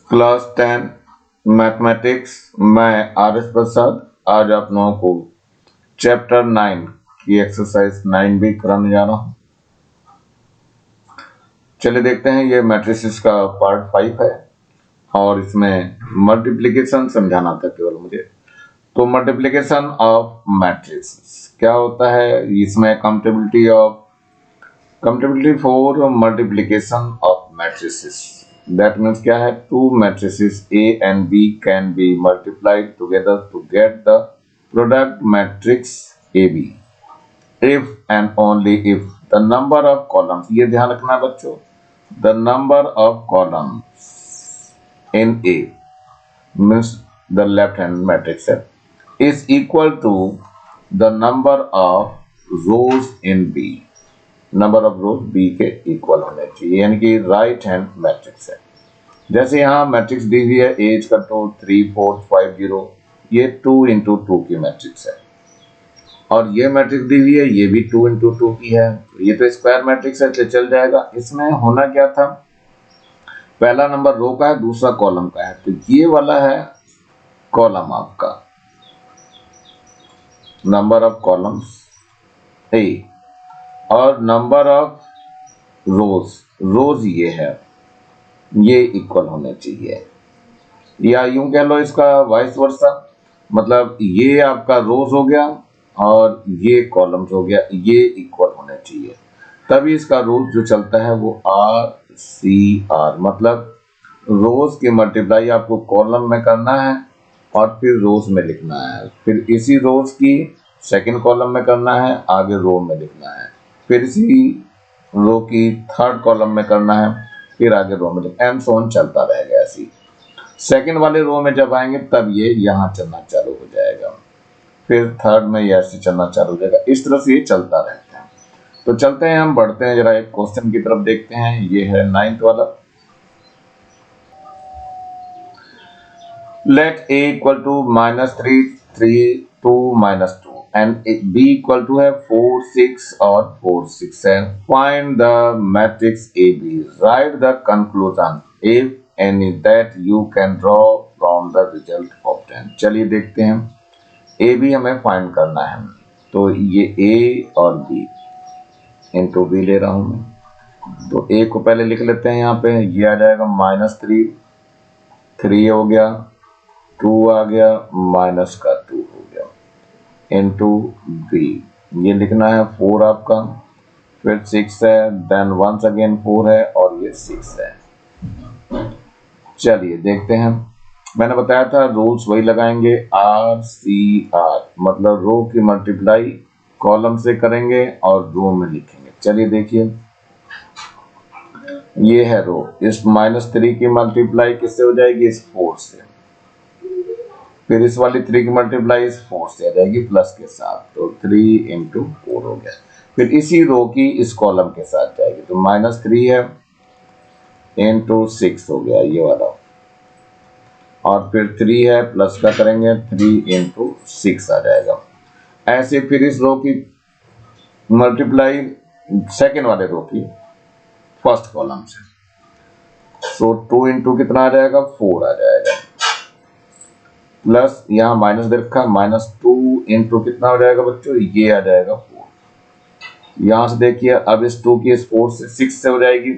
Class 10 mathematics. मैं R S प्रसाद आज आप लोगों को चैप्टर 9 की एक्सरसाइज 9 भी कराने जा रहा हूं। चलिए देखते हैं। ये मैट्रिसेस का पार्ट 5 है और इसमें मल्टीप्लिकेशन समझाना था केवल मुझे। तो मल्टीप्लिकेशन ऑफ मैट्रिसेस क्या होता है, इसमें computability for multiplication of matrices. That means क्या है, two matrices A and B can be multiplied together to get the product matrix AB if and only if the number of columns, ये ध्यान रखना बच्चों, the number of columns in A means the left hand matrix है, is equal to the number of rows in B, number of rose B के equal होने चाहिए, यानी कि राइट हैंड मैट्रिक्स है। जैसे यहाँ मैट्रिक्स दी हुई है एज का तो 3 4 5 0, ये 2 into 2 की मैट्रिक्स है, और ये मैट्रिक्स दी हुई है ये भी 2 into 2 की है। ये तो स्क्वायर मैट्रिक्स है तो चल जाएगा। इसमें होना क्या था, पहला नंबर रो का है, दूसरा कॉलम का है, तो ये वाला है कॉलम आपका, नंबर ऑफ कॉलम्स ए, और नंबर ऑफ रोज ये है, ये इक्वल होने चाहिए, या यूं कह लो इसका वाइस वर्सा, मतलब ये आपका रोज हो गया और ये कॉलम्स हो गया, ये इक्वल होने चाहिए। तभी इसका रूल जो चलता है वो RCR, मतलब रोज की मल्टीप्लाई आपको कॉलम में करना है और फिर रोज में लिखना है, फिर इसी रोज की सेकंड कॉलम में करना है, आगे रो में लिखना है, फिर इसी रो की थर्ड कॉलम में करना है, फिर आगे रो में लिखना, एंड सो ऑन चलता रहेगा। ऐसी सेकंड वाले रो में जब आएंगे तब ये यहाँ चलना चालू हो जाएगा, फिर थर्ड में ये ऐसे चलना चालू हो जाएगा। इस तरह से ये चलता रहता है। तो चलते हैं, हम बढ़ते हैं, जरा एक क्वेश्चन की तरफ देखते हैं। ये है 9th वाला। Let A equal to -3 3 2 -2 and B equal to है 4 6 और 4 6 है। Find the matrix AB, write the conclusion if any that you can draw from the result obtain. चलिए देखते हैं, ए बी हमें फाइंड करना है, तो ये ए और बी इंटू बी ले रहा हूं मैं। तो ए को पहले लिख लेते हैं, यहाँ पे ये आ जाएगा -3, 3 हो गया, 2 आ गया, -2 हो गया, इंटू बी ये लिखना है 4 आपका, फिर 6 है, देन वंस अगेन 4 है और ये 6 है। चलिए देखते हैं, मैंने बताया था रूल्स वही लगाएंगे, RCR, मतलब रो की मल्टीप्लाई कॉलम से करेंगे और रो में लिखेंगे। चलिए देखिए, ये है रो, इस -3 की मल्टीप्लाई किससे हो जाएगी, इस 4 से, फिर इस वाली 3 की मल्टीप्लाई इस 4 से आ जाएगी प्लस के साथ, तो 3 into 4 हो गया। फिर इसी रो की इस कॉलम के साथ जाएगी, तो -3 है इंटू 6 हो गया ये वाला, और फिर 3 है प्लस का करेंगे, 3 into 6 आ जाएगा। ऐसे फिर इस रो की मल्टीप्लाई सेकेंड वाले रो की फर्स्ट कॉलम से, सो 2 into कितना आ जाएगा, 4 आ जाएगा, प्लस यहाँ माइनस दे रखा, -2 into कितना हो जाएगा बच्चों, ये आ जाएगा 4। यहां से देखिए, अब इस 2 की इस 4 से 6 से हो जाएगी,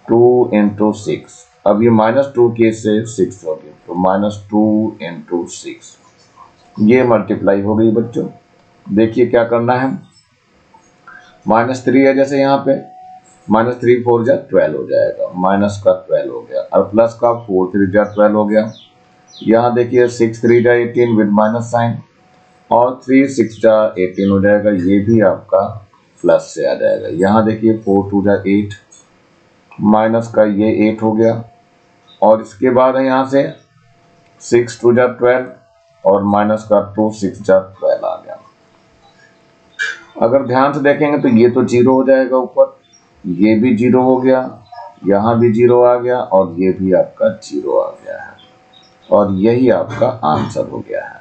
2 into 6, अब ये -2 की से 6 होगी, तो -2 into 6, ये मल्टीप्लाई हो गई बच्चों। देखिए क्या करना है, -3 है, जैसे यहाँ पे -3 4 जा 12 हो जाएगा, माइनस का 12 हो गया, और प्लस का 4 3 जा 12 हो गया। यहाँ देखिए 6 3 जा 18 विद माइनस साइन, और 3 6 जा 18 हो जाएगा, ये भी आपका प्लस से आ जाएगा। यहाँ देखिए 4 2 जा 8, माइनस का ये 8 हो गया, और इसके बाद है यहाँ से 6 2 जा 12 और माइनस का 2 6 जा 12 आ गया। अगर ध्यान से देखेंगे तो ये तो 0 हो जाएगा ऊपर, ये भी 0 हो गया, यहाँ भी 0 आ गया, और ये भी आपका 0 आ गया है, और यही आपका आंसर हो गया है।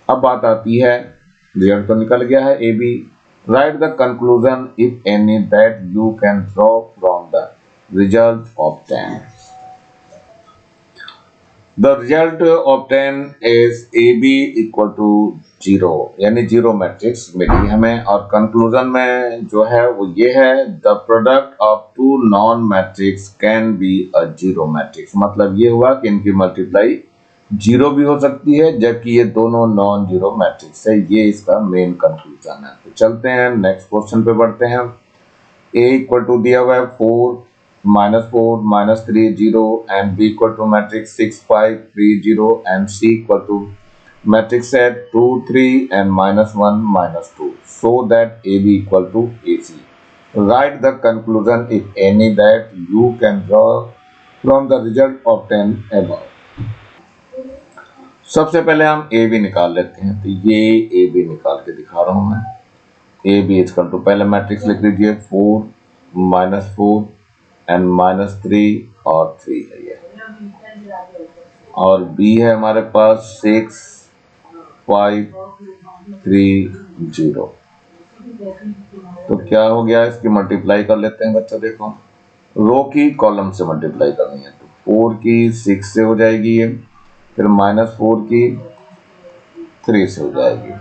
अब बात आती है, रिजल्ट तो निकल गया है A B, write the conclusion if any that you can draw from the result obtain. The result obtain is A B equal to 0, यानी 0 मैट्रिक्स मिली हमें। और कंक्लूजन में जो है वो ये है, the product of two non matrix can be a 0 matrix. मतलब ये हुआ कि इनकी मल्टीप्लाई 0 भी हो सकती है, जबकि ये दोनों नॉन 0 मैट्रिक्स है। ये इसका मेन कंक्लूजन है। तो चलते हैं नेक्स्ट क्वेश्चन पे बढ़ते हैं। ए इक्वल टू दिया हुआ है 4 -4 -3 0 and B equal to matrix 6 5 3 0 and C equal to matrix है 2 3 and -1 -2, so that A B equal to A C. Write the conclusion if any that you can draw from the result obtain above. सबसे पहले हम A B निकाल लेते हैं। तो ये A B निकाल के दिखा रहा हूं मैं। ए बी इक्वल टू पहले मैट्रिक्स लिख लीजिए 4 -4 एंड -3 और 3 है ये, और बी है हमारे पास 6 5 3 0। तो क्या हो गया, इसकी मल्टीप्लाई कर लेते हैं बच्चा। देखो रो की कॉलम से मल्टीप्लाई करनी है, तो 4 की 6 से हो जाएगी ये, फिर -4 की 3 से हो जाएगी।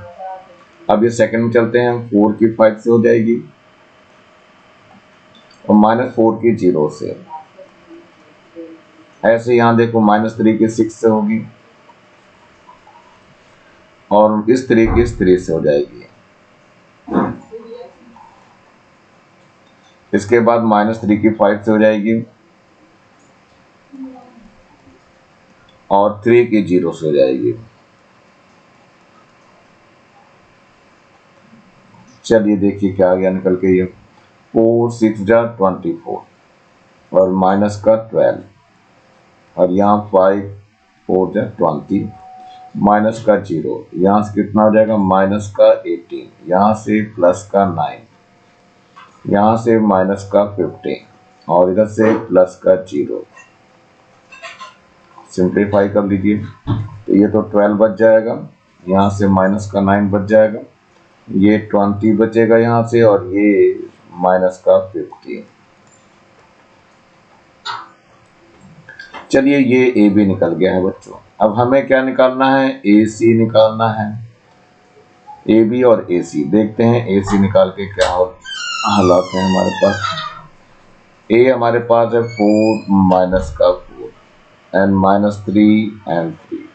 अब ये सेकंड में चलते हैं, 4 की 5 से हो जाएगी और -4 की 0 से। ऐसे यहां देखो -3 की 6 से होगी और इस 3 की 3 से हो जाएगी। इसके बाद -3 की 5 से हो जाएगी और 3 की 0 से हो जाएगी। चलिए देखिए क्या आ गया निकल के, ये 4 6 जा 24 और माइनस का 12 और यहाँ 5 4 जा 20 माइनस का 0, यहाँ से कितना हो जाएगा माइनस का 18, यहाँ से प्लस का 9, यहाँ से माइनस का 15 और इधर से प्लस का 0। सिंप्लीफाई कर लीजिए तो ये तो 12 बच जाएगा, यहाँ से माइनस का 9 बच जाएगा, ये 20 बचेगा यहाँ से और ये माइनस का 15। चलिए ये ए बी निकल गया है बच्चों। अब हमें क्या निकालना है, ए सी निकालना है। ए बी और ए सी देखते हैं, ए सी निकाल के क्या हालात है हमारे पास। ए हमारे पास है 4 माइनस का 4 एंड -3 एंड 3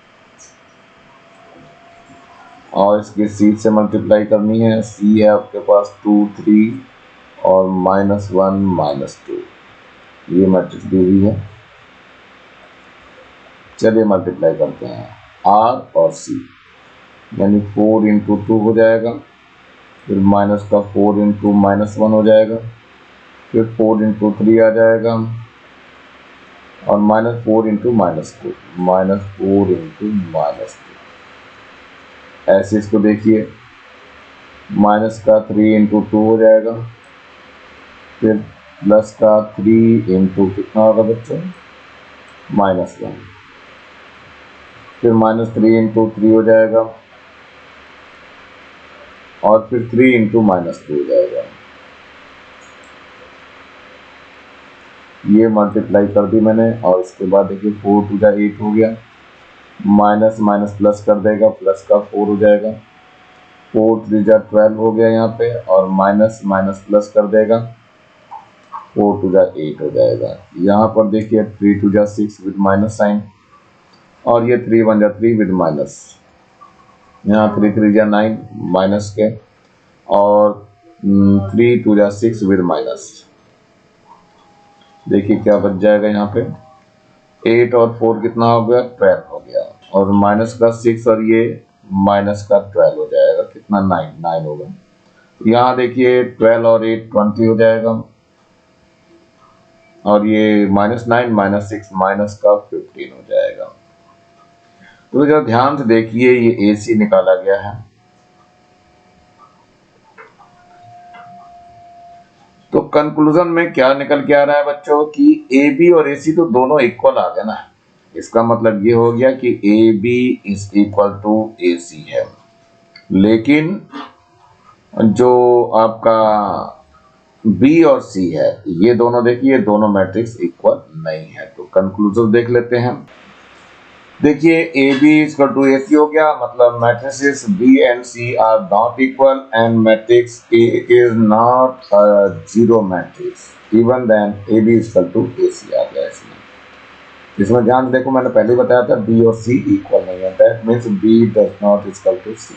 और इसके सी से मल्टीप्लाई करनी है। सी है आपके पास 2 3 और -1 -2, ये मैट्रिक्स दी हुई है। चलिए मल्टीप्लाई करते हैं आर और सी, यानी 4 × 2 हो जाएगा, फिर माइनस का 4 × -1 हो जाएगा, फिर 4 × 3 आ जाएगा और -4 × -2 -4 × -2। ऐसे इसको देखिए, माइनस का 3 × 2 हो जाएगा, फिर प्लस का 3 × कितना होगा बच्चों -1, फिर -3 × 3 हो जाएगा और फिर 3 × -2 हो जाएगा। ये मल्टीप्लाई कर दी मैंने और इसके बाद देखिए 4 × 2 = 8 हो गया, माइनस माइनस प्लस कर देगा, प्लस का 4 हो जाएगा, 4 × 3 = 12 हो गया यहाँ पे और माइनस माइनस प्लस कर देगा, 4 × 2 = 8 हो जाएगा। यहाँ पर देखिए 3 × 2 = 6 विद माइनस साइन और ये 3 × 1 = 3 विद माइनस, यहाँ 3 × 3 = 9 माइनस के और 3 × 2 = 6 विद माइनस। देखिए क्या बच जाएगा यहाँ पे, 8 और 4 कितना हो गया 12 हो गया और माइनस का 6 और ये माइनस का 12 हो जाएगा, कितना 9 होगा। यहाँ देखिए 12 और 8 20 हो जाएगा और ये -9 -6 माइनस का 15 हो जाएगा। तो जरा ध्यान से देखिए, ये ए सी निकाला गया है। तो कंक्लूजन में क्या निकल के आ रहा है बच्चों कि ए बी और ए सी तो दोनों इक्वल आ गए ना। इसका मतलब ये हो गया कि A B is equal to A C है, लेकिन जो आपका बी और सी है ये दोनों देखिए, दोनों मैट्रिक्स इक्वल नहीं है। तो कंक्लूजन देख लेते हैं। देखिए A B equal to A C हो गया, मतलब matrices B and C are not equal and matrix A is not zero matrix, even then A B equal to A C आ गया इसमें ध्यान देखो, मैंने पहले बताया था बी और सी इक्वल नहीं है, that means B does not equal to C.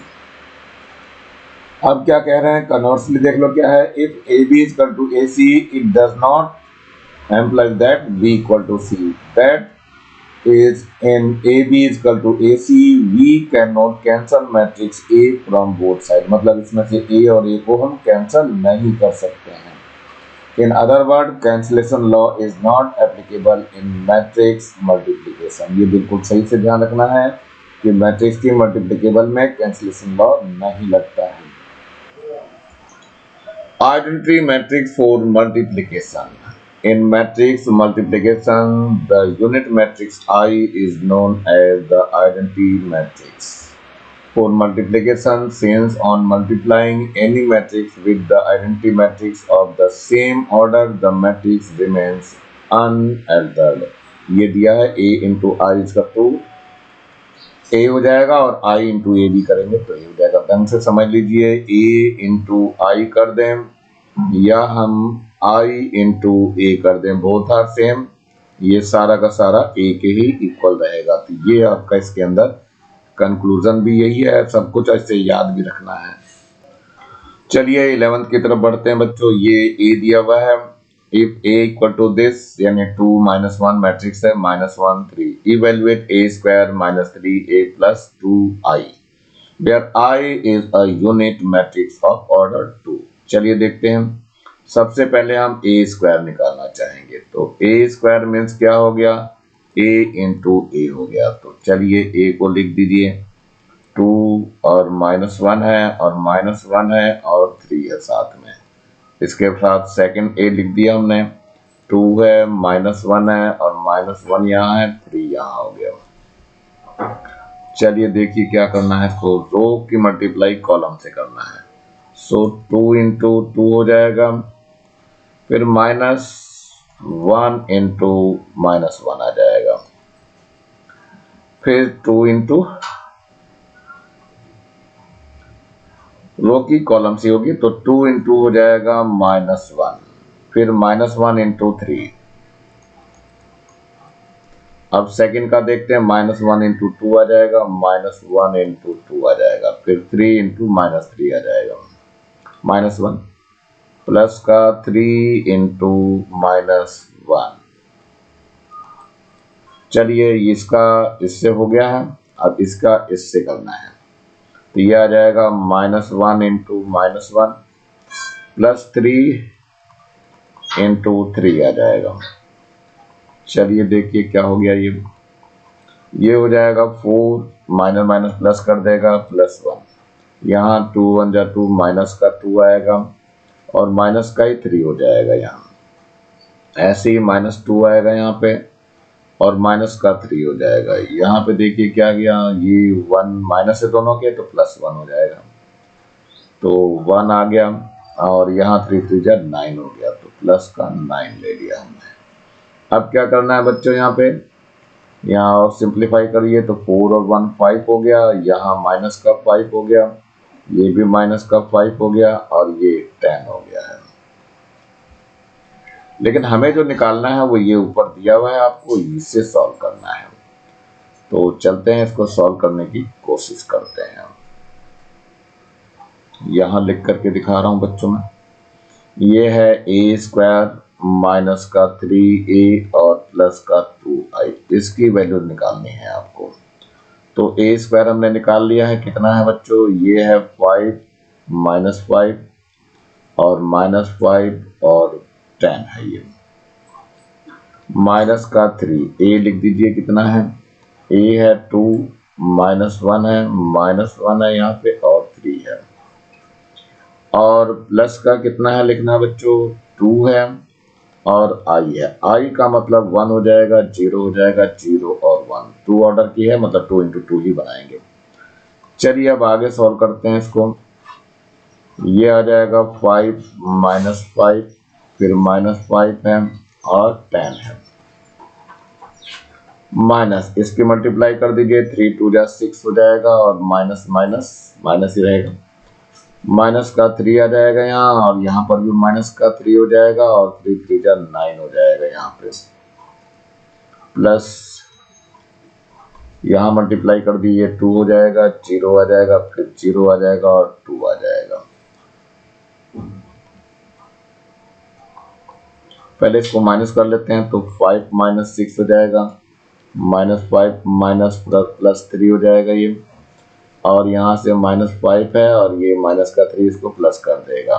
अब क्या कह रहे हैं, कन्वर्सली देख लो क्या है, if A B equal to A C it does not implies that B equal to C, that is in AB is equal to AC, we cannot cancel matrix A from both side, मतलब इसमें से A और A को हम cancel नहीं कर सकते हैं। In other word, cancellation law is not applicable in matrix multiplication। ये बिल्कुल सही से ध्यान रखना है कि मैट्रिक्स की मल्टीप्लिकेबल में कैंसिलेशन लॉ नहीं लगता है। Identity matrix for multiplication. In matrix multiplication, the unit matrix I is known as the identity matrix. For multiplication, since on multiplying any matrix with the identity matrix of the same order, the matrix remains unaltered. ये दिया है a into I इसका to a हो जाएगा और I into a भी करेंगे तो ये हो जाएगा। ढंग से समझ लीजिए, a into I कर दें या हम I इंटू ए कर दें, बोथ आर सेम, ये सारा का सारा ए के ही इक्वल रहेगा। तो ये आपका इसके अंदर कंक्लूजन भी यही है, सब कुछ ऐसे याद भी रखना है। चलिए 11th की तरफ बढ़ते हैं बच्चों। ये ए दिया हुआ है, if A equal to this यानी 2 - 1 मैट्रिक्स है -1 3, evaluate A square -3a + 2i where I is a unit matrix of order 2। चलिए देखते हैं। सबसे पहले हम ए स्क्वायर निकालना चाहेंगे, तो ए स्क्वायर मीन्स क्या हो गया, ए इंटू ए हो गया। तो चलिए ए को लिख दीजिए, 2 और -1 है और -1 है और 3 है साथ में। इसके साथ सेकंड ए लिख दिया हमने, 2 है -1 है और -1 यहाँ है, 3 यहाँ हो गया। चलिए देखिए क्या करना है, तो रो की मल्टीप्लाई कॉलम से करना है। सो 2 इंटू 2 हो जाएगा, फिर -1 इंटू -1 आ जाएगा, फिर 2 इंटू रो की कॉलम सी होगी तो 2 इंटू हो जाएगा -1, फिर -1 इंटू 3। अब सेकंड का देखते हैं, -1 इंटू 2 आ जाएगा, -1 इंटू 2 आ जाएगा, फिर 3 इंटू -3 आ जाएगा, -1 प्लस का 3 इंटू -1। चलिए इसका इससे हो गया है, अब इसका इससे करना है, तो ये आ जाएगा -1 इंटू -1 प्लस 3 इंटू 3 आ जाएगा। चलिए देखिए क्या हो गया, ये हो जाएगा 4 माइनस माइनस प्लस कर देगा +1, यहाँ 2 1 जा 2 माइनस का 2 आएगा और माइनस का ही 3 हो जाएगा यहाँ, ऐसे ही -2 आएगा यहाँ पे और माइनस का 3 हो जाएगा। यहाँ पे देखिए क्या गया, ये 1 माइनस है दोनों के, तो +1 हो जाएगा, तो 1 आ गया और यहाँ 3 3 जा 9 हो गया, तो प्लस का 9 ले लिया हमने। अब क्या करना है बच्चों, यहाँ पे यहाँ और सिंप्लीफाई करिए तो 4 और 1 5 हो गया, यहाँ माइनस का 5 हो गया, ये भी माइनस का 5 हो गया और ये 10 हो गया है। लेकिन हमें जो निकालना है वो ये ऊपर दिया हुआ है, आपको इससे सॉल्व करना है। तो चलते हैं इसको सॉल्व करने की कोशिश करते हैं। यहाँ लिख करके दिखा रहा हूँ बच्चों में, ये है a स्क्वायर माइनस का 3a और प्लस का 2i, इसकी वैल्यू निकालनी है आपको। तो a स्क्वायर हमने निकाल लिया है, कितना है बच्चों, ये है 5 -5 और -5 और 10 है, ये माइनस का 3, a लिख दीजिए कितना है, a है 2 -1 है -1 है यहाँ पे और 3 है, और प्लस का कितना है लिखना बच्चों, 2 है और i है, i का मतलब 1 हो जाएगा, 0 हो जाएगा, 0 और 1 2 ऑर्डर की है, मतलब 2 इंटू 2 ही बनाएंगे। चलिए अब आगे सॉल्व करते हैं इसको। ये आ जाएगा 5 -5 फिर -5 है और 10 है। माइनस इसकी मल्टीप्लाई कर दीजिए, 3 2 जा 6 हो जाएगा और माइनस माइनस माइनस ही रहेगा, माइनस का 3 आ जाएगा यहाँ, और यहाँ पर भी माइनस का 3 हो जाएगा और 3 3 जा 9 हो जाएगा यहाँ पे, प्लस यहाँ मल्टीप्लाई कर दीजिए 2 हो जाएगा, 0 आ जाएगा, फिर 0 आ जाएगा और 2 आ जाएगा। पहले इसको माइनस कर लेते हैं, तो 5 माइनस 6 हो जाएगा, -5 माइनस प्लस 3 हो जाएगा ये, और यहाँ से -5 है और ये माइनस का 3 इसको प्लस कर देगा,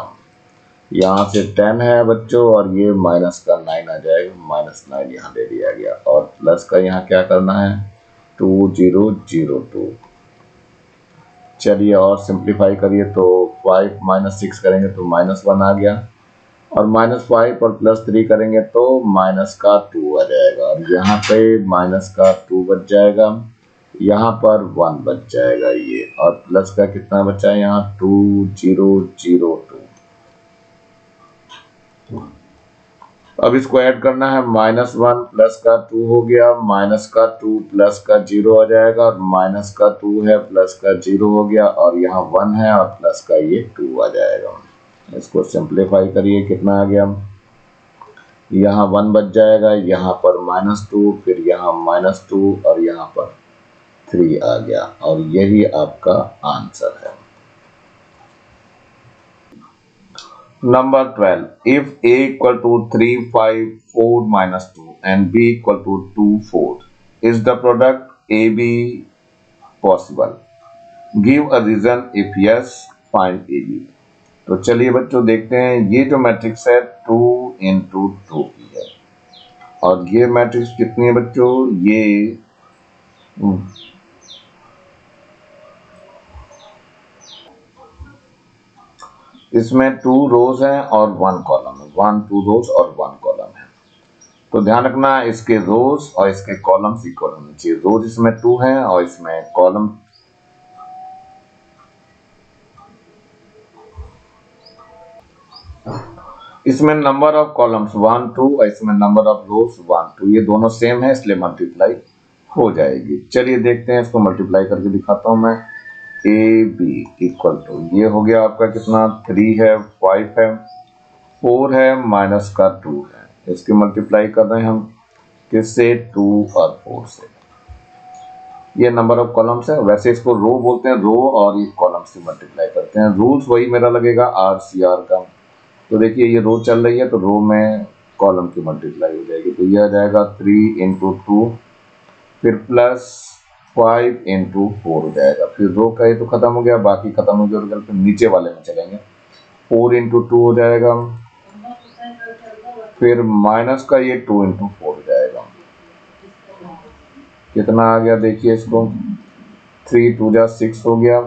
यहाँ से 10 है बच्चों और ये माइनस का 9 आ जाएगा, -9 यहाँ दे दिया गया, और प्लस का यहाँ क्या करना है 2002। चलिए और सिंप्लीफाई करिए, तो 5 माइनस 6 करेंगे तो -1 आ गया, और -5 और +3 करेंगे तो माइनस का 2 आ जाएगा, और यहाँ पे माइनस का 2 बच जाएगा, यहाँ पर 1 बच जाएगा ये, और प्लस का कितना बचा है यहाँ 2002। अब इसको ऐड करना है, -1 प्लस का 2 हो गया, माइनस का 2 प्लस का 0 आ जाएगा, और माइनस का 2 है प्लस का 0 हो गया, और यहाँ 1 है और प्लस का ये 2 आ जाएगा। इसको सिंप्लीफाई करिए, कितना आ गया, यहाँ 1 बच जाएगा, यहाँ पर -2, फिर यहाँ -2 और यहाँ पर 3 आ गया, और यही आपका आंसर है। Number 12. If A equal to 3, 5, 4 minus 2 and B equal to 2, 4, is the product AB possible? Give a reason if yes, find AB. तो चलिए बच्चों देखते हैं, ये जो मैट्रिक्स है 2 into 2 की है, और ये मैट्रिक्स कितनी है बच्चों, ये इसमें 2 रोज हैं और 1 कॉलम है, 1 2 रोज और 1 कॉलम है। तो ध्यान रखना इसके रोज और इसके कॉलम्स इक्वल होने चाहिए, रोज इसमें 2 हैं और इसमें कॉलम इसमें नंबर ऑफ कॉलम्स 1 2 और इसमें नंबर ऑफ रोज 1 2, ये दोनों सेम है इसलिए मल्टीप्लाई हो जाएगी। चलिए देखते हैं, इसको मल्टीप्लाई करके दिखाता हूं मैं। ए बी इक्वल टू, ये हो गया आपका कितना, 3 है 5 है 4 है माइनस का 2 है, इसकी मल्टीप्लाई कर रहे हैं हम किससे, 2 और 4 से। ये नंबर ऑफ कॉलम्स है, वैसे इसको रो बोलते हैं, रो और ये कॉलम से मल्टीप्लाई करते हैं। रूल्स वही मेरा लगेगा आर सी आर का। तो देखिए ये रो चल रही है तो रो में कॉलम की मल्टीप्लाई हो जाएगी, तो ये आ जाएगा 3 into 2, फिर प्लस 5 into 4 हो जाएगा, फिर रो का ये तो खत्म हो गया, बाकी खत्म हो गया, फिर नीचे वाले में चलेंगे, 4 into 2 हो जाएगा, फिर माइनस का ये 2 into 4 हो जाएगा, कितना आ गया देखिए इसको, 3 2 जा 6 हो गया,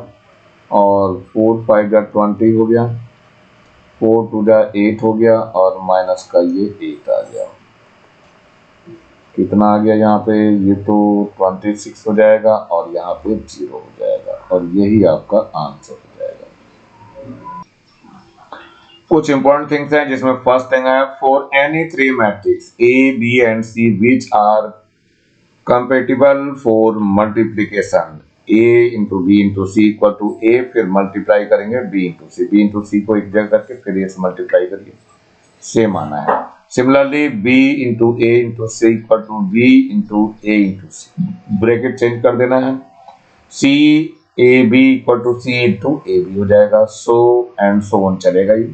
और 4 5 जा 20 हो गया, 4 2 जा 8 हो गया, और माइनस का ये 8 आ गया, कितना आ गया यहाँ पे, ये तो 26 हो जाएगा और यहाँ पे 0 हो जाएगा, और यही आपका आंसर हो जाएगा। कुछ इंपॉर्टेंट थिंग्स हैं जिसमें फर्स्ट थिंग है, for any 3 matrix A B and C which are compatible for multiplication A into B into C equal to A, फिर मल्टीप्लाई करेंगे B into C को एक जगह करके फिर ये से मल्टीप्लाई करिए, सेम आना है। Similarly B into A into C equal to B into A into C, bracket change कर देना है, C A B equal to C into A B हो जाएगा, सो एंड सो ऑन चलेगा ये।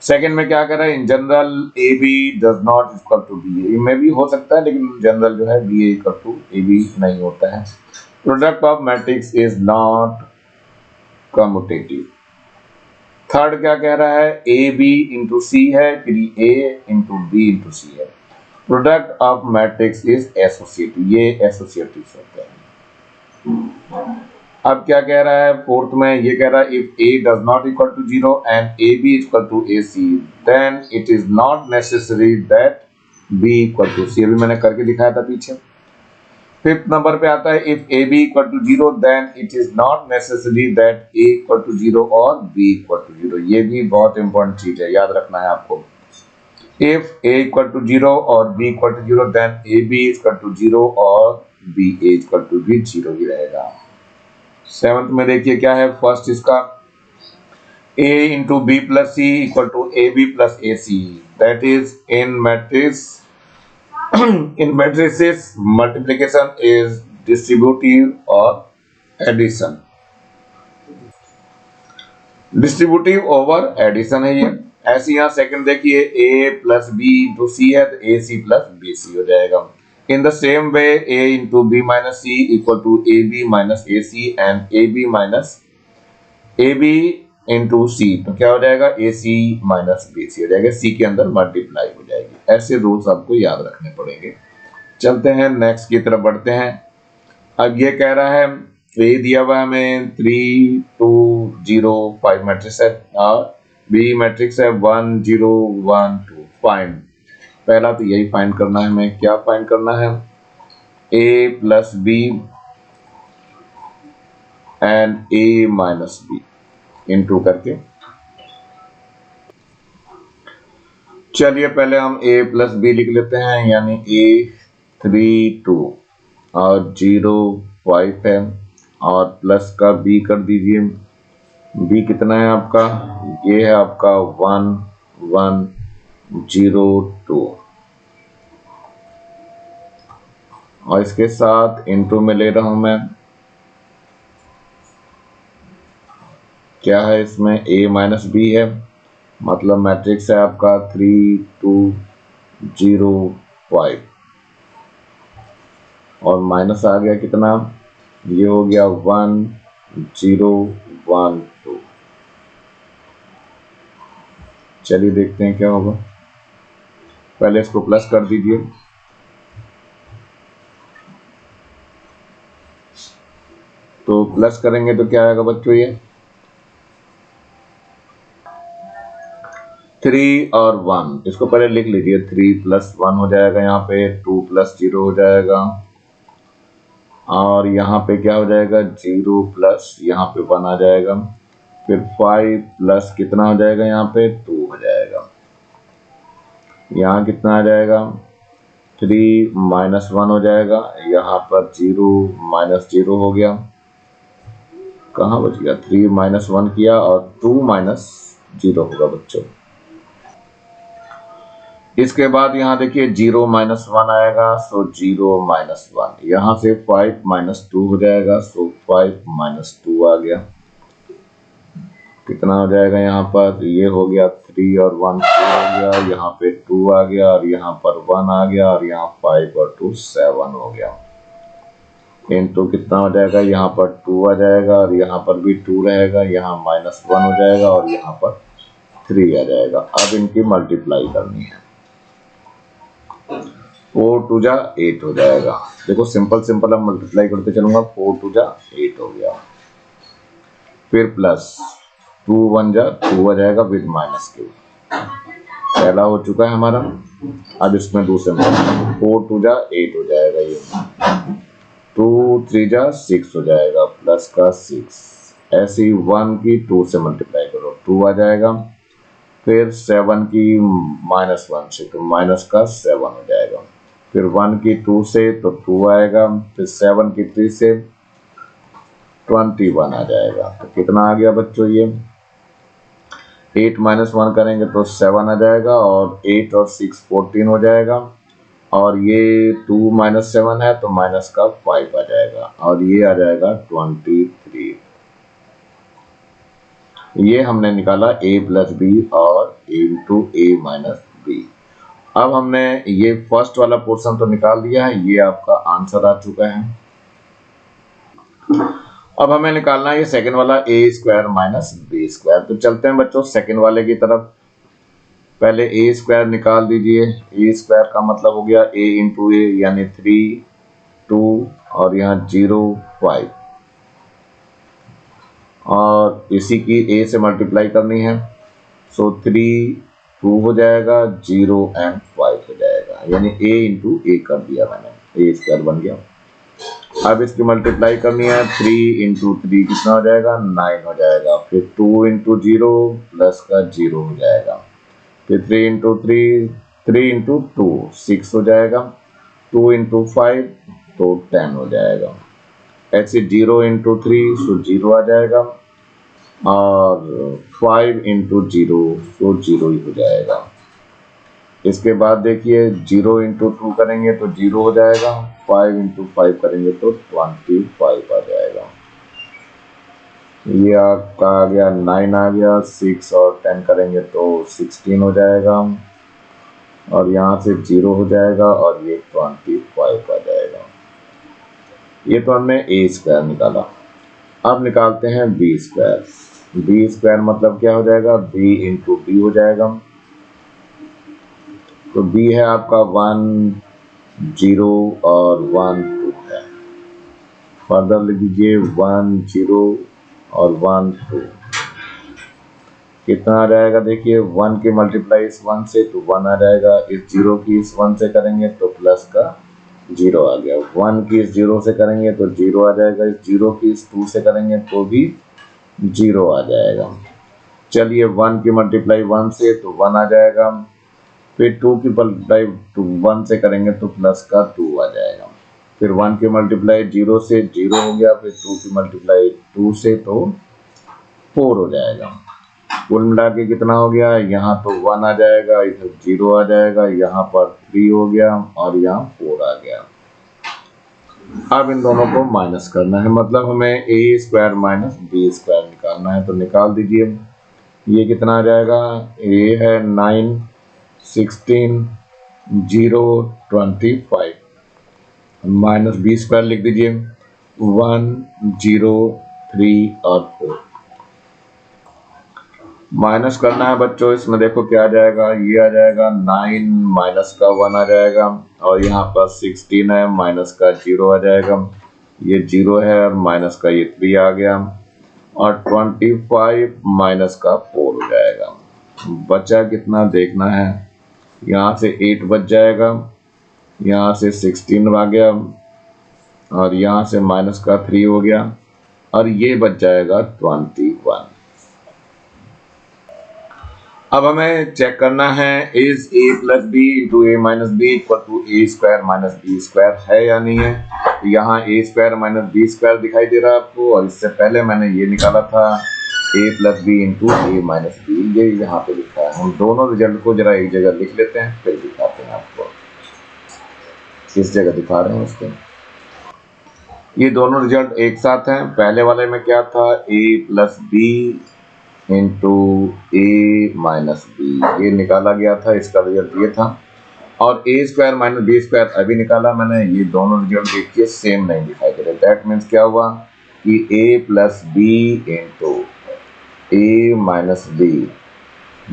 सेकेंड में क्या कर रहा है, in general A B does not equal to B A, में भी हो सकता है लेकिन जनरल जो है B A equal to A B नहीं होता है। Product of matrix is not commutative. Third क्या कह रहा है, ए बी इंटू सी है, फिर ए इंटू बी इंटू सी है। Product of matrix is associative, ये एसोसिएटिव होते हैं। अब क्या कह रहा है फोर्थ में, ये कह रहा है if a does not equal to 0 and ab equal to ac then it is not necessary that b equal to c, अभी मैंने करके दिखाया था पीछे। फिफ्थ नंबर पे आता है if ab equal to 0 then it is not necessary that a equal to 0 और b equal to 0, ये भी बहुत इंपॉर्टेंट चीज है, याद रखना है आपको। If a equal to 0 और b equal to 0, then ab is equal to 0 और ba is equal to भी 0 ही रहेगा। सेवंथ में देखिए क्या है, फर्स्ट इसका a into b plus c equal to ab plus ac, that is in matrices multiplication is distributive or addition, distributive over addition है ये। ऐसे यहाँ सेकंड देखिए a plus B into C है तो A C plus B C हो जाएगा। In the same way a into B minus C equal to A B minus A C and A B minus A B into C, तो क्या हो जाएगा ए सी minus B C हो जाएगा, सी के अंदर मल्टीप्लाई हो जाएगी। ऐसे रूल्स आपको याद रखने पड़ेंगे। चलते हैं नेक्स्ट की तरफ बढ़ते हैं। अब ये कह रहा है ए दिया हुआ है हमें 3 2 0 5 मैट्रिक्स है और बी मैट्रिक्स है 1 0 1 2। फाइंड, पहला तो यही फाइंड करना है हमें। क्या फाइंड करना है, A plus B and A minus B into करके। चलिए पहले हम a प्लस बी लिख लेते हैं, यानी a 3 2 और 0 5 है और प्लस का b कर दीजिए। b कितना है आपका, ये है आपका 1 1 0 2 और इसके साथ इनटू में ले रहा हूं मैं। क्या है इसमें a माइनस बी है, मतलब मैट्रिक्स है आपका 3 2 0 5 और माइनस आ गया कितना, ये हो गया 1 0 1 2। चलिए देखते हैं क्या होगा। पहले इसको प्लस कर दीजिए, तो प्लस करेंगे तो क्या आएगा बच्चों, ये 3 और 1, इसको पहले लिख लीजिए। 3 प्लस 1 हो जाएगा, यहाँ पे 2 प्लस 0 हो जाएगा और यहाँ पे क्या हो जाएगा 0 प्लस यहाँ पे 1 आ जाएगा। फिर 5 प्लस कितना हो जाएगा, यहाँ पे 2 हो जाएगा। यहाँ कितना आ जाएगा 3 माइनस 1 हो जाएगा, यहाँ पर 0 माइनस 0 हो गया। कहाँ बच गया, 3 माइनस 1 किया और 2 माइनस 0 होगा बच्चों। इसके बाद यहाँ देखिए 0 माइनस 1 आएगा, सो 0 माइनस 1। यहाँ से 5 माइनस 2 हो जाएगा, सो 5 माइनस 2 आ गया। कितना हो जाएगा यहाँ पर, ये हो गया 3 और 1 4 हो गया, यहाँ पे 2 आ गया और यहाँ पर 1 आ गया और यहाँ 5 और 2 7 हो गया। इनटू कितना हो जाएगा, यहाँ पर 2 आ जाएगा और यहाँ पर भी 2 रहेगा, यहाँ माइनस 1 हो जाएगा और यहाँ पर 3 आ जाएगा। अब इनकी मल्टीप्लाई करनी है, 4 2 जा 8 हो जाएगा। देखो सिंपल सिंपल अब मल्टीप्लाई करते चलूंगा, 4 2 जा 8 हो गया। फिर प्लस 2 1 जा 2 आ जाएगा विद माइनस के। पहला हो चुका है हमारा, अब इसमें दूसरे में 4 2 जा 8 हो जाएगा, ये 2 3 जा 6 हो जाएगा, प्लस का 6। ऐसे ही 1 की 2 से मल्टीप्लाई करो, 2 आ जाएगा। फिर 7 की माइनस 1 से तो माइनस का 7 हो जाएगा। फिर 1 की 2 से तो 2 आएगा। फिर 7 की 3 से 21 आ जाएगा। तो कितना आ गया बच्चों, ये 8 माइनस 1 करेंगे तो 7 आ जाएगा और 8 और 6 14 हो जाएगा और ये 2 माइनस 7 है तो माइनस का 5 आ जाएगा और ये आ जाएगा 23। ये हमने निकाला a प्लस बी और a into A minus B. अब हमने ये फर्स्ट वाला पोर्शन तो निकाल दिया है, ये आपका आंसर आ चुका है। अब हमें निकालना है ये सेकंड वाला a square minus B square. तो चलते हैं बच्चों सेकंड वाले की तरफ। पहले a स्क्वायर निकाल दीजिए। a स्क्वायर का मतलब हो गया a इंटू ए, यानी 3 2 और यहाँ 0 5 और इसी की a से मल्टीप्लाई करनी है। सो 3 2 हो जाएगा, 0 एंड 5 हो जाएगा, यानी a इंटू ए कर दिया मैंने, a स्क्वायर बन गया। अब इसकी मल्टीप्लाई करनी है, 3 इंटू 3 कितना हो जाएगा 9 हो जाएगा। फिर 2 इंटू 0 प्लस का 0 हो जाएगा। फिर 3 इंटू 3 3 इंटू 2 6 हो जाएगा, 2 इंटू 5 तो 10 हो जाएगा। ऐसे 0 इंटू 3 तो 0 आ जाएगा, और 5 इंटू 0 तो 0 ही हो जाएगा। इसके बाद देखिए 0 इंटू 2 करेंगे तो 0 हो जाएगा, 5 इंटू 5 करेंगे तो 25 आ जाएगा। ये आपका आ गया 9 आ गया, 6 और 10 करेंगे तो 16 हो जाएगा, और यहाँ से 0 हो जाएगा, और ये 25 आ जाएगा। ये तो हमने ए स्क्वायर निकाला। अब निकालते हैं बी स्क्वायर। बी स्क्वायर मतलब क्या हो जाएगा, बी इंटू बी हो जाएगा। तो बी है आपका 1 0 और 1 2 है। फर्दर लिख दीजिए 1 0 और 1 2। कितना आ जाएगा, देखिए 1 की मल्टीप्लाई इस 1 से तो 1 आ जाएगा, इस 0 की इस 1 से करेंगे तो प्लस का 0 आ गया, 1 की इस 0 से करेंगे तो 0 आ जाएगा, इस 0 की इस 2 से करेंगे तो भी 0 आ जाएगा। चलिए 1 की मल्टीप्लाई 1 से तो 1 आ जाएगा, फिर 2 की मल्टीप्लाई 1 से करेंगे तो प्लस का 2 आ जाएगा, फिर 1 की मल्टीप्लाई 0 से 0 हो गया, फिर 2 की मल्टीप्लाई 2 से तो 4 हो जाएगा। कुल मिला के कितना हो गया, यहाँ तो 1 आ जाएगा, इधर 0 आ जाएगा, यहाँ पर 3 हो गया, और यहाँ 4 आ गया। अब इन दोनों को माइनस करना है, मतलब हमें ए स्क्वायर माइनस बी स्क्वायर निकालना है। तो निकाल दीजिए, ये कितना आ जाएगा, ए है 9 16 0 25 माइनस बी स्क्वायर लिख दीजिए 1 0 3 और 4। माइनस करना है बच्चों, इसमें देखो क्या आ जाएगा, ये आ जाएगा 9 माइनस का 1 आ जाएगा, और यहाँ पर 16 है माइनस का 0 आ जाएगा, ये 0 है और माइनस का ये 3 आ गया, और 25 माइनस का 4 हो जाएगा। बचा कितना देखना है, यहाँ से 8 बच जाएगा, यहाँ से 16 आ गया, और यहाँ से माइनस का 3 हो गया, और ये बच जाएगा 21। अब हमें चेक करना है is A plus B into A minus B equal to A square minus B square है या नहीं है। तो यहाँ A square minus B square दिखाई दे रहा है आपको, और इससे पहले मैंने ये निकाला था ए plus B into A minus B, ये यहाँ पे लिखा है। हम दोनों रिजल्ट को जरा एक जगह लिख लेते हैं, फिर दिखाते हैं आपको किस जगह दिखा रहे हैं उसके। ये दोनों रिजल्ट एक साथ हैं। पहले वाले में क्या था, ए plus B into A minus B, ये निकाला गया था, इसका रिजल्ट ये था। और ए स्क्वायर माइनस बी स्क्वायर अभी निकाला मैंने, ये दोनों रिजल्ट देखिए सेम नहीं दिखाई दे रहे। दैट मीन्स क्या हुआ कि A plus B into A minus B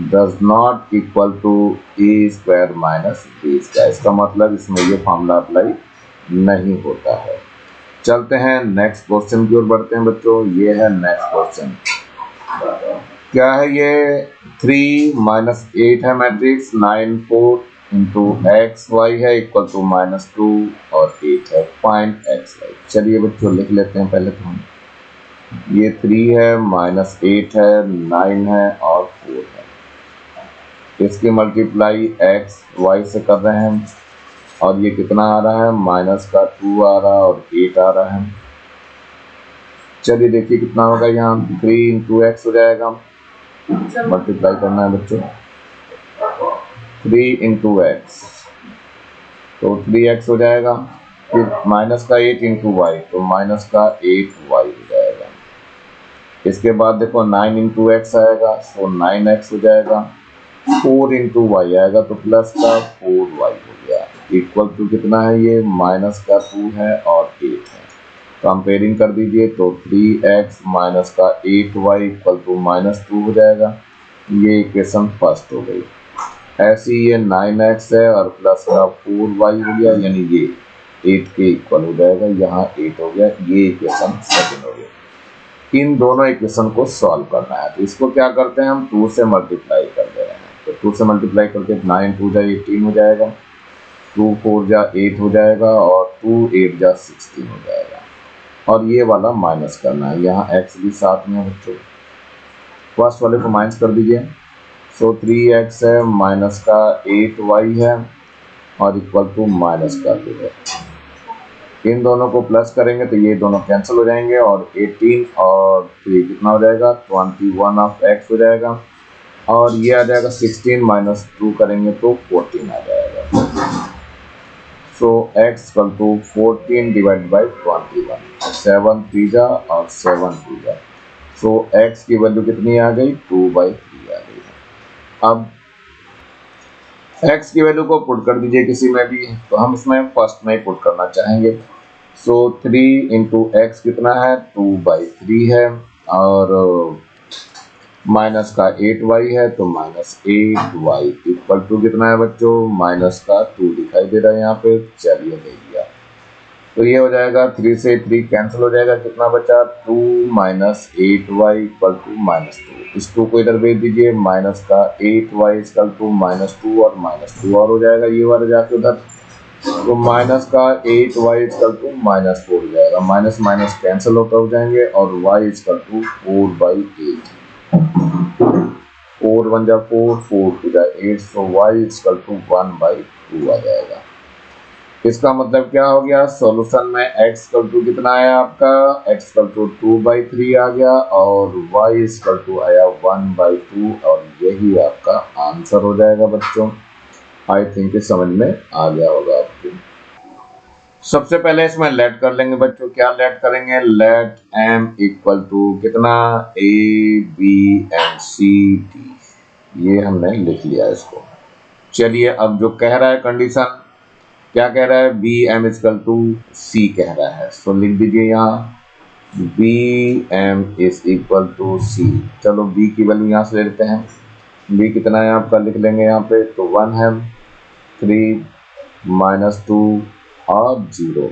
does not equal to A square minus B square. इसका मतलब इसमें ये फॉर्मूला अप्लाई नहीं होता है। चलते हैं नेक्स्ट क्वेश्चन की ओर बढ़ते हैं बच्चों। ये है नेक्स्ट क्वेश्चन, क्या है ये 3 माइनस 8 है मैट्रिक्स, 9 4 इंटू एक्स वाई है इक्वल टू -2 और 8 है, फाइंड एक्स वाई। चलिए बच्चों लिख लेते हैं पहले तो हम, ये 3 है -8 है 9 है और 4 है, इसकी मल्टीप्लाई एक्स वाई से कर रहे हैं, और ये कितना आ रहा है, माइनस का 2 आ रहा है और 8 आ रहा है। चलिए देखिए कितना होगा, यहाँ 3 इंटू एक्स हो जाएगा, मल्टीप्लाई करना है बच्चों, 3 इंटू एक्स तो 3x हो जाएगा, फिर माइनस का 8 इंटू वाई तो माइनस का 8y हो जाएगा। इसके बाद देखो 9 इंटू एक्स आएगा तो 9x हो जाएगा, 4 इंटू वाई आएगा तो प्लस का 4y हो गया, इक्वल टू कितना है, ये माइनस का 2 है और 8 है। कंपेयरिंग कर दीजिए तो 3x माइनस का 8y इक्वल टू -2 हो जाएगा, ये इक्वेशन फर्स्ट हो गई। ऐसी ये 9x है और प्लस का 4y हो गया, यानी ये 8 के इक्वल हो जाएगा, यहाँ 8 हो गया, ये इक्वेशन सेकंड हो गई। इन दोनों इक्वेशन को सॉल्व करना है, तो इसको क्या करते हैं हम 2 से मल्टीप्लाई कर दे रहे हैं। तो 2 से मल्टीप्लाई करके 9 2 जा 18 हो जाएगा, 2 4 जा 8 हो जाएगा, और 2 8 जा 16 हो जाएगा। और ये वाला माइनस करना है, यहाँ x भी साथ में है बच्चों। फर्स्ट वाले को माइनस कर दीजिए, सो 3x है माइनस का 8y है और इक्वल टू माइनस का 2 है। इन दोनों को प्लस करेंगे तो ये दोनों कैंसिल हो जाएंगे और 18 और 3 कितना हो जाएगा 21 ऑफ x हो जाएगा और ये आ जाएगा 16 माइनस 2 करेंगे तो 14 आ जाएगा। So x equal to 14 divide by 21, 7 3 और 7 3। सो x की वैल्यू कितनी आ गई 2/3 आ गई। अब x की वैल्यू को पुट कर दीजिए किसी में भी, तो हम इसमें फर्स्ट में पुट करना चाहेंगे। सो 3 इंटू एक्स कितना है 2/3 है और माइनस का 8y है तो माइनस 8y इक्वल टू कितना है बच्चों माइनस का 2 दिखाई दे रहा है यहाँ पे। चलिए ले लिया तो ये हो जाएगा 3 से 3 कैंसिल हो जाएगा, कितना बचा 2 minus 8y equal to minus 2। इस 2 को इधर भेज दीजिए, माइनस का 8y इक्वल टू माइनस 2 और माइनस 2 और हो जाएगा ये वाला जाके उधर, तो माइनस का 8y इक्वल टू माइनस 4 हो जाएगा। माइनस माइनस कैंसिल होकर हो जाएंगे और y इक्वल टू 4/8, 4 1 जा 4, 4 2 जा 8, सो y इक्वल टू 1/2 आ जाएगा। इसका मतलब क्या हो गया, सॉल्यूशन में x इक्वल टू कितना आया आपका, x इक्वल टू 2/3 आ गया और y इक्वल टू आया 1/2 और यही आपका आंसर हो जाएगा बच्चों। आई थिंक समझ में आ गया होगा आपको। सबसे पहले इसमें लेट कर लेंगे बच्चों, क्या लेट करेंगे, लेट m इक्वल टू कितना a b and c d, ये हमने लिख लिया इसको। चलिए अब जो कह रहा है कंडीशन, क्या कह रहा है B M equal to C कह रहा है, सो लिख दीजिए यहाँ B M is equal to C. चलो बी की वैल्यू यहाँ से ले लेते हैं, बी कितना है आपका लिख लेंगे यहाँ पे, तो 1 है, 3 माइनस 2 और 0,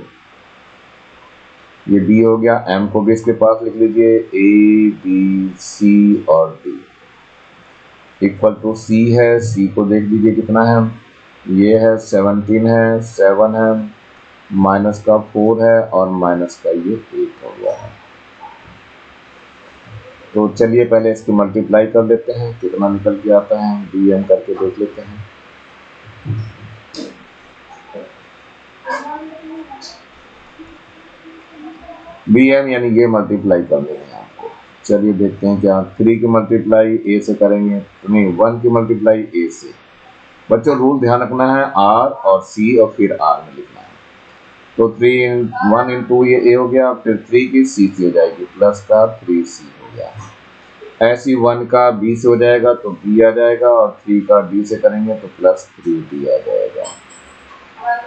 ये बी हो गया। एम को भी इसके पास लिख लीजिए ए बी सी और डी इक्वल टू सी है, सी को देख लीजिए कितना है, ये है 17 है, 7 है, माइनस का 4 है और माइनस का ये 8 हो गया है। तो चलिए पहले इसकी मल्टीप्लाई कर लेते हैं, कितना निकल के आता है डी एम करके देख लेते हैं। बी एम यानी ये मल्टीप्लाई कर लेंगे आपको। चलिए देखते हैं क्या, 3 की मल्टीप्लाई ए से करेंगे, नहीं 1 की मल्टीप्लाई ए से। बच्चों रूल ध्यान रखना है आर और सी और फिर आर में लिखना है। तो 1 इंटू ये ए हो गया, फिर 3 की सी से हो जाएगी, प्लस का 3c हो गया। ऐसी 1 का बी से हो जाएगा तो बी आ जाएगा और 3 का डी से करेंगे तो प्लस 3d आ जाएगा।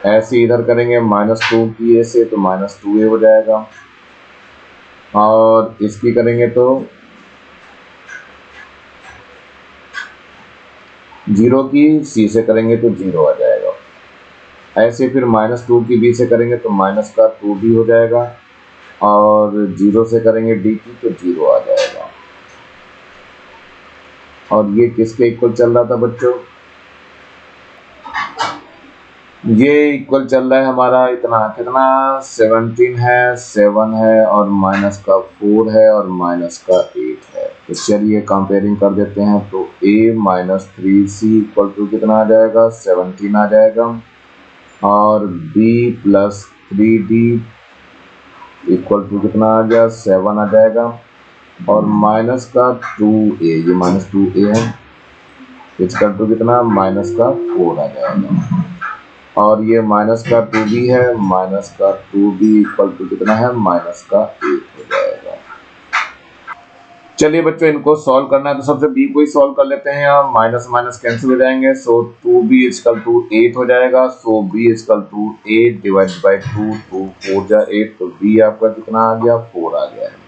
ऐसे इधर करेंगे -2 की ए से तो -2a हो जाएगा और इसकी करेंगे तो 0 की सी से करेंगे तो 0 आ जाएगा। ऐसे फिर -2 की बी से करेंगे तो माइनस का 2b हो जाएगा और 0 से करेंगे डी की तो 0 आ जाएगा। और ये किसके इक्वल चल रहा था बच्चों, ये इक्वल चल रहा है हमारा इतना, कितना 17 है, 7 है और माइनस का 4 है और माइनस का 8 है। तो चलिए कंपेयरिंग कर देते हैं, तो a minus 3c equal to कितना आ जाएगा 17 आ जाएगा और b plus 3d equal to कितना आ गया 7 आ जाएगा और माइनस का 2a, ये -2a है, इक्वल टू कितना माइनस का 4 आ जाएगा और ये माइनस का 2b है, माइनस का 2b इक्वल टू कितना है माइनस का 8 हो जाएगा। चलिए बच्चों इनको सॉल्व करना है तो सबसे b को ही सॉल्व कर लेते हैं, यहाँ माइनस माइनस कैंसिल हो जाएंगे, सो 2b इक्वल टू 8 हो जाएगा। So b equal to 8 divide by 2, 2 4 जा 8, तो b आपका कितना आ गया 4 आ गया है।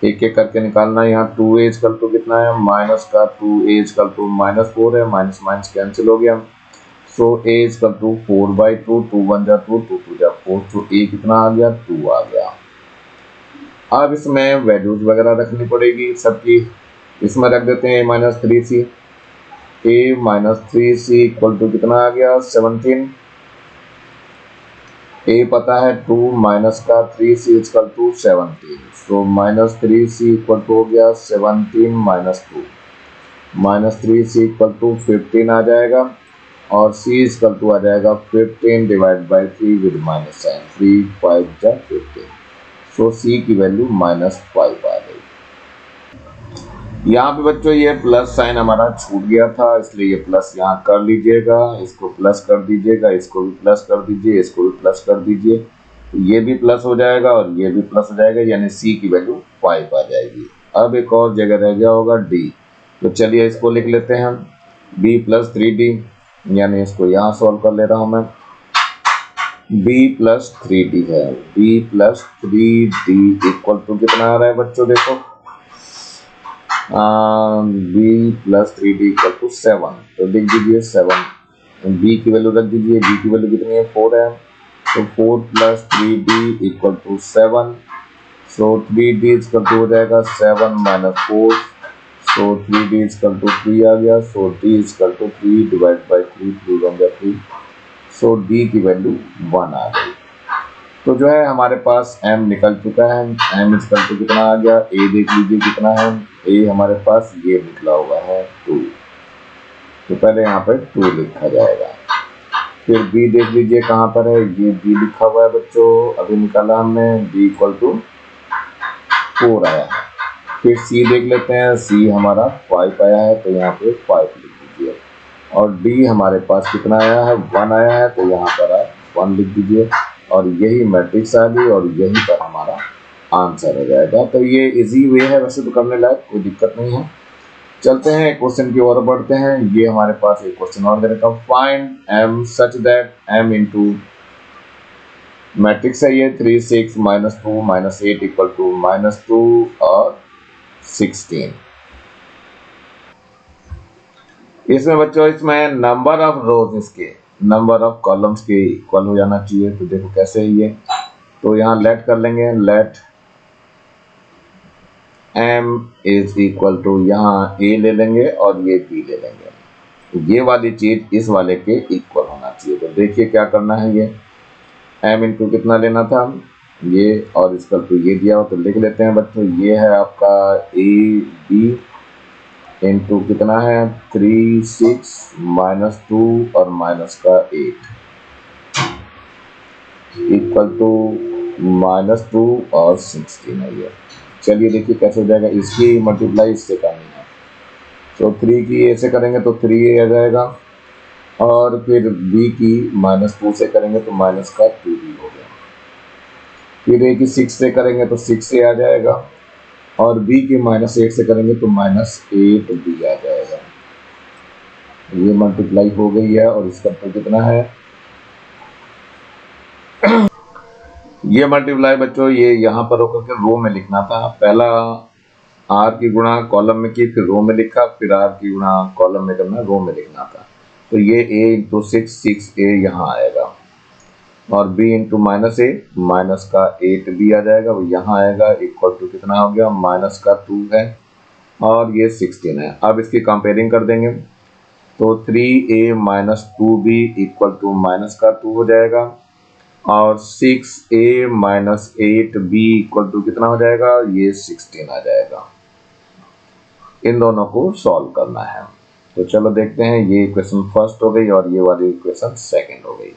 एक एक करके निकालना है, यहाँ 2a इक्वल टू कितना है माइनस का 2a इक्वल टू -4 है, माइनस माइनस कैंसिल हो गया। सो a इक्वल टू 4/2, 2 1 जा 2, 2 2 जा 4, तो a कितना आ गया 2 आ गया। अब इसमें वैल्यूज वगैरह रखनी पड़ेगी सबकी, इसमें रख देते हैं -3c, a -3c equal to कितना आ गया 17, a पता है 2 माइनस का 3c equal to 17, so -3c equal to हो गया 17 -2 -3 सी इक्वल टू 15 आ जाएगा और सी इक्वल टू आ जाएगा 15 divide by 3 with minus sign, 3 5 जा 15। सो सी की वैल्यू -5 आ गई। यहाँ पे बच्चों ये प्लस साइन हमारा छूट गया था, इसलिए ये प्लस यहाँ कर लीजिएगा, इसको प्लस कर दीजिएगा, इसको भी प्लस कर दीजिए, इसको भी प्लस कर दीजिए, ये भी प्लस हो जाएगा और ये भी प्लस हो जाएगा, यानी सी की वैल्यू 5 आ जाएगी। अब एक और जगह रह गया होगा डी, तो चलिए इसको लिख लेते हैं हम b + 3d, यानी इसको यहाँ सॉल्व कर ले रहा हूँ मैं। b + 3d है, b + 3d इक्वल टू कितना आ रहा है बच्चों, देखो b + 3d इक्वल टू 7, तो लिख दीजिए 7, b की वैल्यू रख दीजिए, b की वैल्यू कितनी है 4 है, तो 4 + 3d equal to 7, so 3d equal to हो जाएगा 7 - 4, सो 3d इक्वल टू 3 आ गया, so d equal to 3 divide by 3, 3 बन गया 3, सो d की वैल्यू 1 आ गई। तो जो है हमारे पास m निकल चुका है, m इक्वल टू कितना आ गया, a देख लीजिए कितना है, a हमारे पास ये निकला हुआ है 2, तो पहले यहाँ पर 2 लिखा जाएगा। फिर b देख लीजिए कहाँ पर है, ये b लिखा हुआ है बच्चों, अभी निकाला हमने, b इक्वल टू 4 आया है। फिर c देख लेते हैं, c हमारा 5 आया है, तो यहाँ पे 5 लिख दीजिए, और d हमारे पास कितना आया है 1 आया है, तो यहाँ पर आप 1 लिख दीजिए, और यही मैट्रिक्स आ गई और यही पर हमारा आंसर हो जाएगा। तो ये इजी वे है वैसे तो करने लायक, कोई दिक्कत नहीं है। चलते हैं क्वेश्चन की ओर बढ़ते हैं। ये हमारे पास एक क्वेश्चन और दे रखा, find m such that m into matrix है ये 3 6 -2 -8 इक्वल टू -2 और 16। इसमें बच्चों इसमें नंबर ऑफ रोज इसके नंबर ऑफ कॉलम्स के इक्वल हो जाना चाहिए। तो देखो कैसे है ये, तो यहाँ लेट कर लेंगे, let m is equal to, यहाँ a ले लेंगे और ये b ले लेंगे, ये वाली चीज इस वाले के इक्वल होना चाहिए। तो देखिए क्या करना है, ये m इंटू कितना लेना था ये, और इसका तो ये दिया हो, तो लिख लेते हैं बच्चों, ये है आपका a b इंटू कितना है 3 6 -2 और माइनस का 8 इक्वल टू -2 और 16 है ये। चलिए देखिए कैसे हो जाएगा, इसकी मल्टीप्लाई इससे करनी है, तो 3 की a से करेंगे तो 3a आ जाएगा, और फिर b की -2 से करेंगे तो माइनस का 2b हो गया, फिर a की 6 से करेंगे तो 6a आ जाएगा, और b की -8 से करेंगे तो -8b आ जाएगा। ये मल्टीप्लाई हो गई है, और इसका तो कितना है ये मल्टीप्लाई बच्चों, ये यहाँ पर होकर के रो में लिखना था, पहला r की गुणा कॉलम में की, फिर रो में लिखा, फिर r की गुणा कॉलम में करना, रो में लिखना था। तो ये a इंटू 6 यहाँ आएगा, और b इंटू -a माइनस का 8b आ जाएगा, वो यहाँ आएगा, इक्वल टू कितना हो गया माइनस का 2 है, और ये 16 है। अब इसकी कंपेयरिंग कर देंगे, तो 3a - 2b equal to minus का 2 हो जाएगा, और 6a - 8b इक्वल टू कितना हो जाएगा, ये 16 आ जाएगा। इन दोनों को सॉल्व करना है, तो चलो देखते हैं। ये इक्वेशन फर्स्ट हो गई और ये वाली इक्वेशन सेकंड हो गई।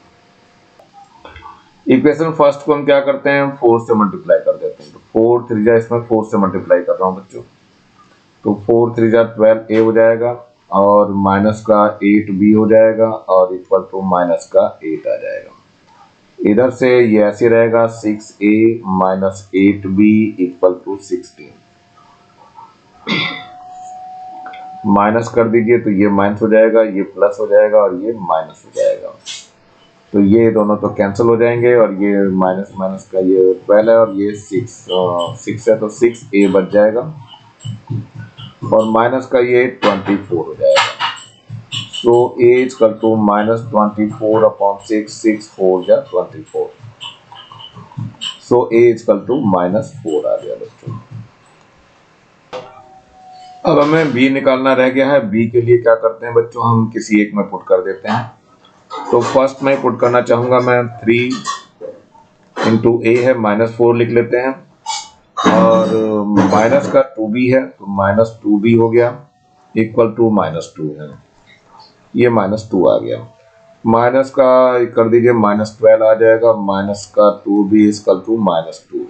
इक्वेशन फर्स्ट को हम क्या करते हैं, 4 से मल्टीप्लाई कर देते हैं, तो 4 3 जा, इसमें 4 से मल्टीप्लाई कर रहा हूँ बच्चों, तो 4 3 जा 12a हो जाएगा, और माइनस का 8b हो जाएगा, और इक्वल टू माइनस का 8 आ जाएगा। इधर से ये ऐसे रहेगा 6a - 8b equal to 16, minus कर दीजिए तो ये माइनस हो जाएगा, ये प्लस हो जाएगा, और ये माइनस हो जाएगा, तो ये दोनों तो कैंसिल हो जाएंगे, और ये माइनस माइनस का ये 12 है, और ये 6 है, तो 6a बच जाएगा, और माइनस का ये 24 हो जाएगा। So a is equal to -24 upon 6, 6 4 जा 24, so a is equal to -4 आ गया बच्चों। अब हमें b निकालना रह गया है। b के लिए क्या करते हैं बच्चों, हम किसी एक में पुट कर देते हैं, तो फर्स्ट में पुट करना चाहूंगा मैं, 3 इंटू a है -4 लिख लेते हैं, और माइनस का 2b है, तो -2b हो गया, इक्वल टू -2 है, ये -2 आ गया। माइनस का कर दीजिए, -12 आ जाएगा, माइनस का 2 भी इक्वल टू -2।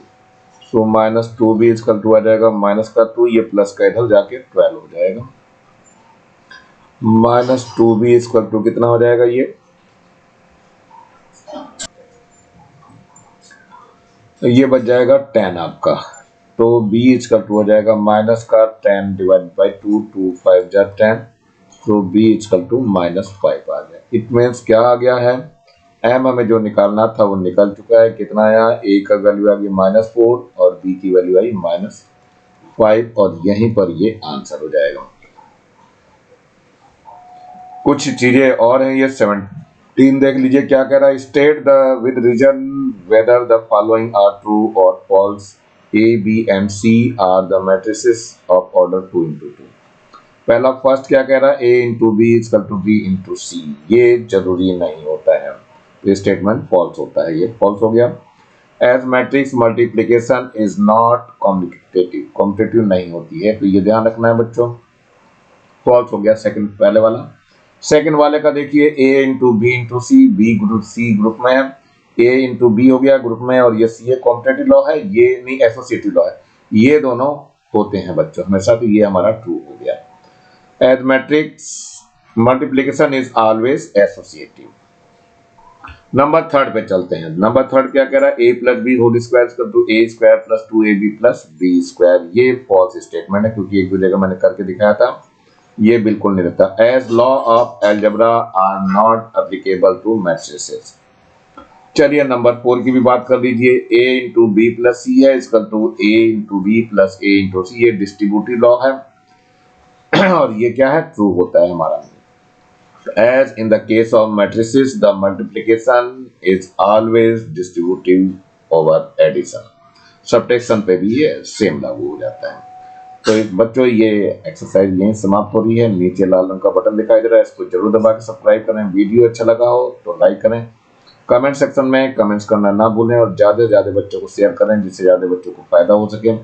सो -2 भी इक्वल टू आ जाएगा, माइनस का 2, ये प्लस का इधर जाके 12 हो जाएगा। -2 भी इक्वल टू कितना हो जाएगा, ये बच जाएगा 10 आपका। तो b इक्वल टू हो जाएगा माइनस का 10 डिवाइड बाई 2, 2 5 जा 10, तो b इक्वल टू -5 आ गया। इट मीन्स क्या आ गया है, m हमें जो निकालना था वो निकल चुका है। कितना आया, a का वैल्यू आ गई -4 और b की वैल्यू आई -5, और यहीं पर ये आंसर हो जाएगा। कुछ चीजें और हैं, ये 17 देख लीजिए क्या कह रहा है। State the with reason whether the following are true और false. A B and C are the matrices of order 2 into 2। पहला फर्स्ट क्या कह रहा है, A into B equal to B into C. ये जरूरी नहीं होता है, ये स्टेटमेंट फॉल्स होता है, ये फॉल्स हो गया। As matrix multiplication is not competitive, competitive नहीं होती है, तो ये ध्यान रखना है बच्चों, फॉल्स हो गया सेकंड पहले वाला। सेकंड वाले का देखिए, ए इंटू बी इंटू सी, बी ग्रुप सी ग्रुप में है, ए इंटू बी हो गया ग्रुप में, और ये सी ए कॉम्पिटिटिव लॉ है, ये नहीं एसोसिएटिव लॉ है, ये दोनों होते हैं बच्चों हमेशा, तो ये हमारा ट्रू हो गया। As matrix multiplication is always associative. Number third पे चलते हैं। नंबर थर्ड क्या कह रहा है, A plus B whole square equal to A square plus 2ab plus B square. ये फॉल्स स्टेटमेंट है, क्योंकि एक दो जगह मैंने करके दिखाया था, ये बिल्कुल नहीं रहता। As law of algebra are not applicable to matrices. चलिए नंबर 4 की भी बात कर लीजिए। A into B plus C है equal to A into B plus A into C, ये डिस्ट्रीब्यूटिव लॉ है और ये क्या है, ट्रू होता है हमारा। As in the case of matrices, the multiplication is always distributive over addition। Subtraction पे भी ये सेम लागू हो जाता है। तो बच्चों ये एक्सरसाइज यहीं समाप्त हो रही है। नीचे लाल रंग का बटन दिखाई दे रहा है, इसको जरूर दबा के सब्सक्राइब करें। वीडियो अच्छा लगा हो तो लाइक करें, कमेंट सेक्शन में कमेंट्स करना ना भूलें, और ज़्यादा से ज़्यादा बच्चों को शेयर करें जिससे ज़्यादा बच्चों को फायदा हो सके।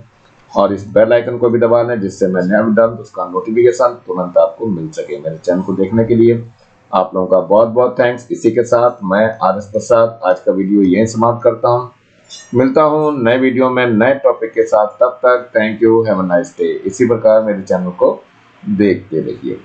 और इस बेल आइकन को भी दबा लें जिससे मैं नया वीडियो डालूं तो उसका नोटिफिकेशन तुरंत आपको मिल सके। मेरे चैनल को देखने के लिए आप लोगों का बहुत बहुत थैंक्स। इसी के साथ मैं आर एस प्रसाद आज का वीडियो यहीं समाप्त करता हूं। मिलता हूं नए वीडियो में नए टॉपिक के साथ, तब तक thank you, have a nice day. इसी प्रकार मेरे चैनल को देखते रहिए।